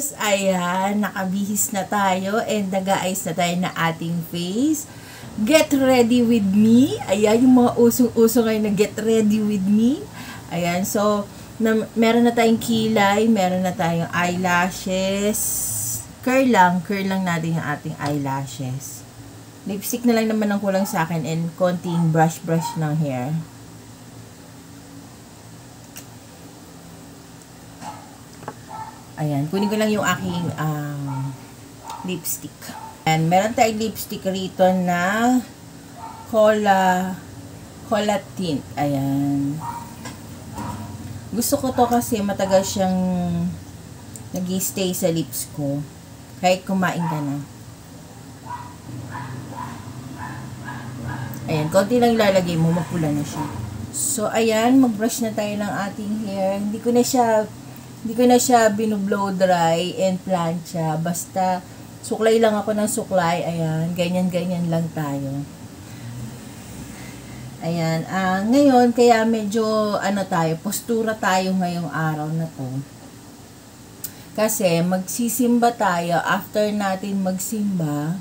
Sis, ayan, nakabihis na tayo and nag-aayos na tayo na ating face. Get ready with me. Ayan, yung mga usong-uso ngayon na get ready with me. Ayan, so, meron na tayong kilay, meron na tayong eyelashes. Curl lang natin yung ating eyelashes. Lipstick na lang naman ang kulang sa akin and konting brush ng hair. Ayan, kunin ko lang yung aking lipstick. And meron tayong lipstick rito na Cola Tint. Ayan. Gusto ko to kasi matagal siyang nag-stay sa lips ko. Kahit kumain ka na. Ayan, konti lang ilalagay mo, mapula na siya. So, ayan, mag-brush na tayo ng ating hair. Hindi ko na siya binublow dry and plancha. Basta, suklay lang ako ng suklay. Ayan, ganyan lang tayo. Ayan, ngayon, kaya medyo, postura tayo ngayong araw na to. Kasi, magsisimba tayo. After natin magsimba,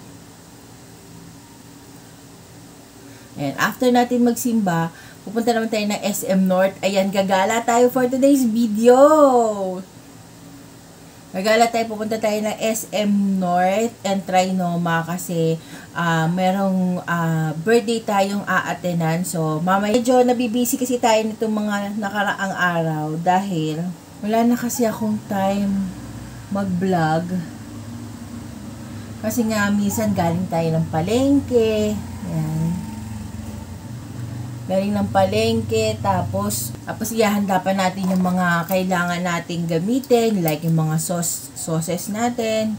ayan, after natin magsimba, pupunta naman tayo ng SM North. Ayan, gagala tayo for today's video. Pupunta tayo ng SM North and Trinoma kasi merong birthday tayong aatenan. So, mamaya medyo nabibisi kasi tayo nitong mga nakaraang araw dahil wala na kasi akong time mag-vlog. Kasi nga, minsan galing tayo ng palengke. Ayan. Galing ng palengke, tapos ihahanda pa natin yung mga kailangan nating gamitin, like yung mga sauces natin.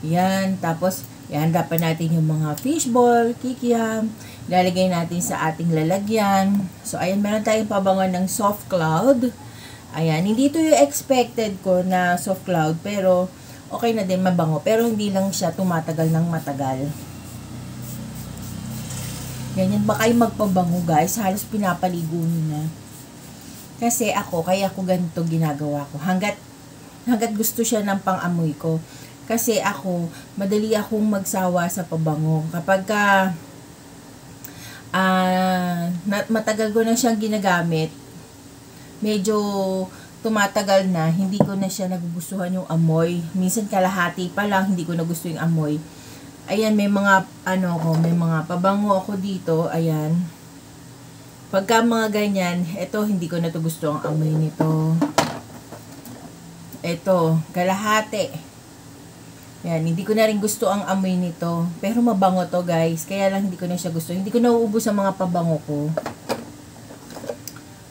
Yan, tapos ihahanda pa natin yung mga fishball, kikiam, lalagay natin sa ating lalagyan. So, ayan, meron tayong pabangon ng soft cloud. Ayan, hindi ito yung expected ko na soft cloud, pero okay na din, mabango. Pero hindi lang siya tumatagal ng matagal. Ganyan, baka yung magpabango guys, halos pinapaligo nyo na. Kasi kaya ako ganito ginagawa ko. Hanggat gusto siya ng pang-amoy ko. Kasi madali akong magsawa sa pabango. Kapag matagal ko na siyang ginagamit, medyo tumatagal na, hindi ko na siya nagugustuhan yung amoy. Minsan kalahati pa lang, hindi ko na gusto yung amoy. Ayan, may mga pabango ako dito. Ayan. Pagka mga ganyan, ito, hindi ko na to gusto ang amoy nito. Ito, kalahati. Ayan, hindi ko na rin gusto ang amoy nito. Pero mabango to, guys. Kaya lang hindi ko na siya gusto. Hindi ko na uubos ang mga pabango ko.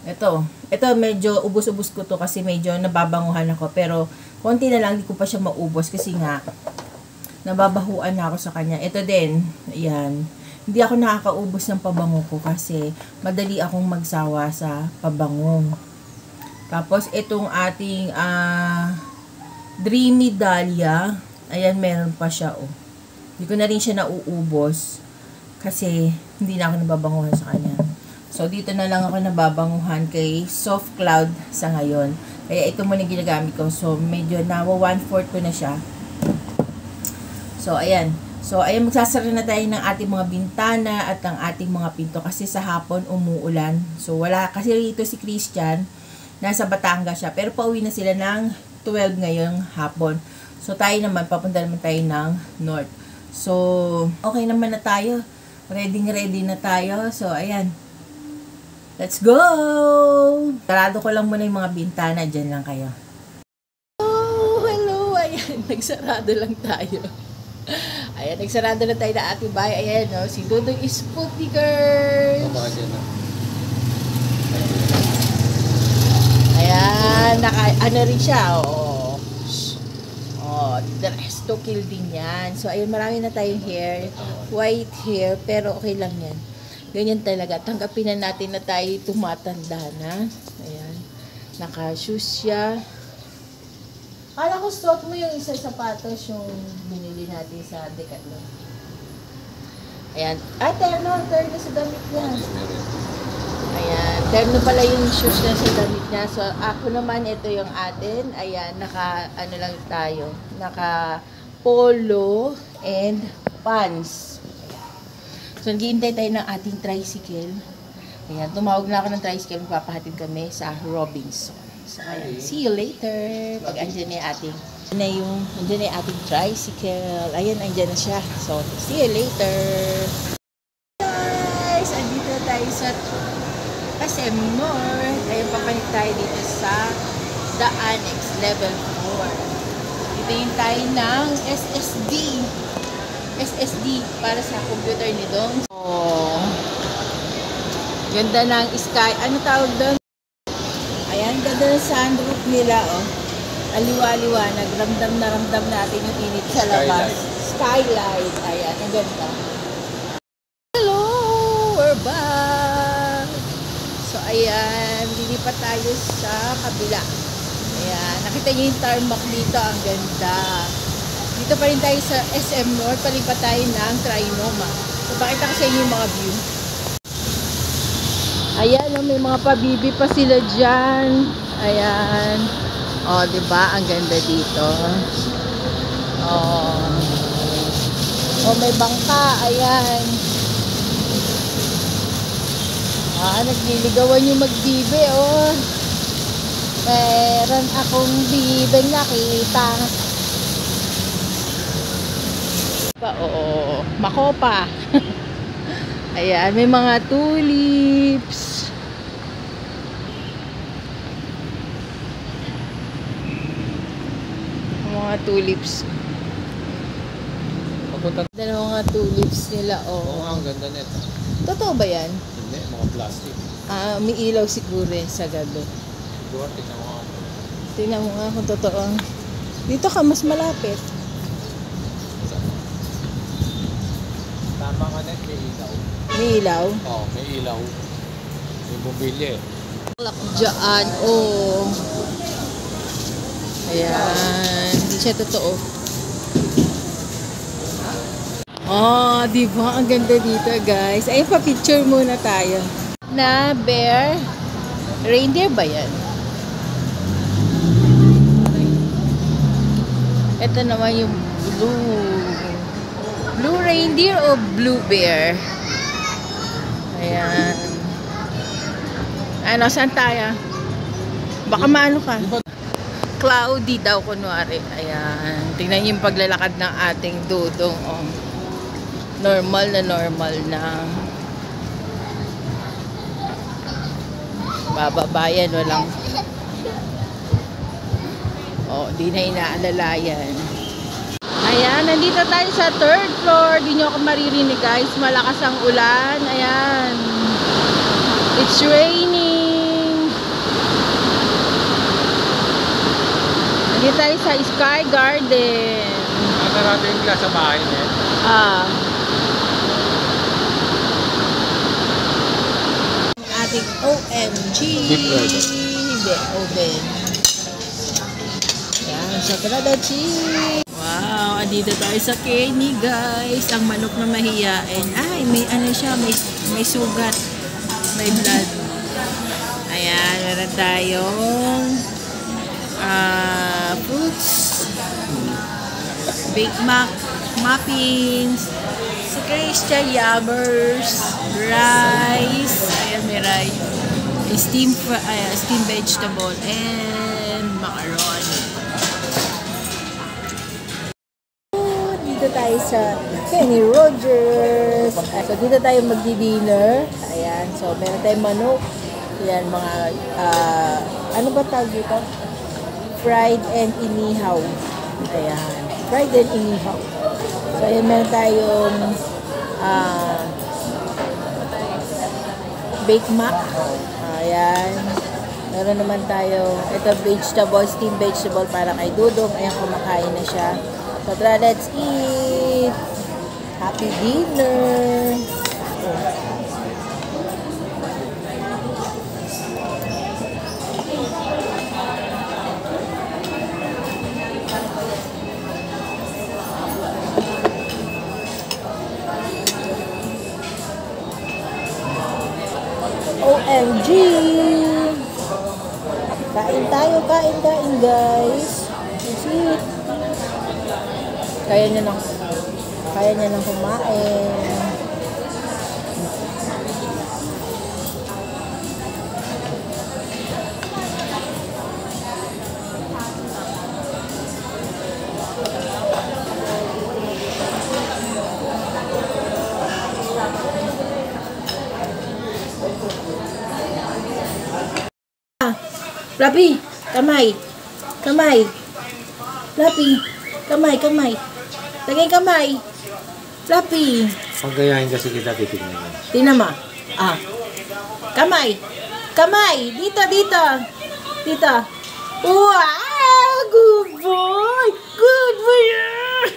Ito medyo ubos-ubos ko to kasi medyo nababanguhan ako. Pero, konti na lang, hindi ko pa siya maubos kasi nga, nababahuan na ako sa kanya. Ito din, ayan. Hindi ako nakakaubos ng pabango ko kasi madali akong magsawa sa pabango. Tapos, itong ating Dreamy Dahlia. Ayan, meron pa siya, oh. Hindi ko na rin siya nauubos kasi hindi na ako nababanguhan sa kanya. So, dito na lang ako nababanguhan kay Soft Cloud sa ngayon. Kaya ito muna ginagamit ko. So, medyo nawa 1/4 ko na siya. So, ayan. Magsasara na tayo ng ating mga bintana at ang ating mga pinto kasi sa hapon umuulan. So, wala. Kasi rito si Christian, nasa Batangas siya. Pero pauwi na sila ng 12 ngayong hapon. So, tayo naman, papunta naman tayo ng North. So, okay naman na tayo. Ready na tayo. So, ayan. Let's go! Sarado ko lang muna yung mga bintana. Diyan lang kayo. Oh, hello! Ayan, nagsarado lang tayo. Ayan, nagsarado na tayo na ating bahay. Ayan, no? Si Dudong is puti girl. Ayan, ano rin siya, oh. Oh, dress to kill din yan. So, ayun, marami na tayong hair. White hair, pero okay lang yan. Ganyan talaga. Tanggapin na natin na tayo tumatanda na. Ayan. Naka-shoes siya. Kala ko suot mo yung isa sapatos yung binili natin sa Decathlon. Ayan. Terno sa damit yan. Ayan. Terno pala yung shoes na sa damit niya. So, ako naman, ito yung atin. Ayan, ano lang tayo. Naka polo and pants. So, naghihintay tayo ng ating tricycle. Ayan, tumawag na ako ng tricycle. Papahatid kami sa Robinson. So, ayan. See you later. Pag andyan na yung ating tricycle. Ayan, andyan na siya. So, see you later. Guys, andito tayo sa SM North. Ayun, papalit tayo dito sa The Annex, Level 4. Dito yung tayo ng SSD para sa computer ni Dong. Oh, ganda ng sky. Ano tawag doon? Ayan, ganda ng sunroof nila, oh. Aliwa-liwanag. Ramdam natin yung init sa labas. Skylight. Ayan, ang ganda. Hello! We're back! So, ayan. Lilipat tayo sa kabila. Ayan. Nakita niyo yung tarmac dito. Ang ganda. Dito pa rin tayo sa SM North. Palipat tayo ng Trinoma. So, pakita ko sa inyo yung mga view. Ayan, oh, may mga pabibi pa sila dyan. Ayan. Oh, diba? Ang ganda dito. Oh. Oh, may bangka. Ayan. Nagliligawan yung magbibe, oh. Meron akong bibeng nakita. Oo, makopa. Ayan, may mga tulips. Mga tulips. Dalawang mga tulips nila, oh. Oo nga, ang ganda nito. Totoo ba yan? Hindi, mga plastic. May ilaw siguro sa gabi. Siguro, tignan mo nga. Tingnan mo nga kung totoo. Dito ka, mas malapit. Tama ka net, may ilaw. May ilaw? Oo, may ilaw. May bumili eh. Diyan, oh. Ayan. Hindi siya totoo. Oh, di ba? Ang ganda dito, guys. Ayun, pa-picture muna tayo. Na bear. Reindeer ba yan? Ito naman yung blue reindeer o blue bear? Ayan. Ano, saan tayo? Baka maano ka? Cloudy daw, kunwari. Ayan. Tingnan yung paglalakad ng ating dudong. Oh. Normal na. Bababayan, walang. Oh, di na inaalalayan. Ayan, nandito tayo sa 3rd floor. Di nyo ako maririnig, guys. Malakas ang ulan. Ayan. It's raining. Nandito tayo sa Sky Garden. Nakarado yung glass sa bahay niya. Ating OMG. Hindi, oven. Ayan, chocolate chip. Wow, andito tayo sa Kenny, guys. Ang manok na mahiyain. Ay, may ano siya, may sugat. May blood. Ayan, meron tayong fruits, Big Mac, muffins, si Christian Yammers, rice, ayan may rice, steamed vegetable, and macaroni. Dito tayo sa Kenny Rogers. So, dito tayo magdi-dinner. Ayan, so meron tayong manok. Ayan, mga, ano ba tawag dito? Fried and inihaw. Ayan, fried and inihaw. So, ayan, meron tayong baked mac. Ayan. Meron naman tayo, ito vegetable, steamed vegetable para kay Dudong. Ayan, kumakain na siya. So, tara, let's eat. Happy dinner. OMG! gym. Kain tayo, kain guys. That's it. Kaya niya lang kumain. Fluffy, kamay. Fluffy, kamay. Lagay kamay. Fluffy. Pagayahin kasi kita, titignan mo. Tingnan mo. Kamay. Dito. Wow, good boy. Yan.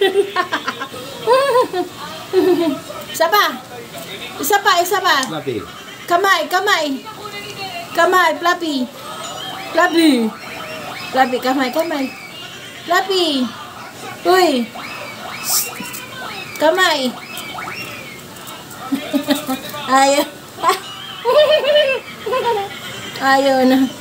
Isa pa. Fluffy. Kamay, Fluffy. Fluffy, kamay. Fluffy. Uy. Kamay. Ayaw. Ayaw na.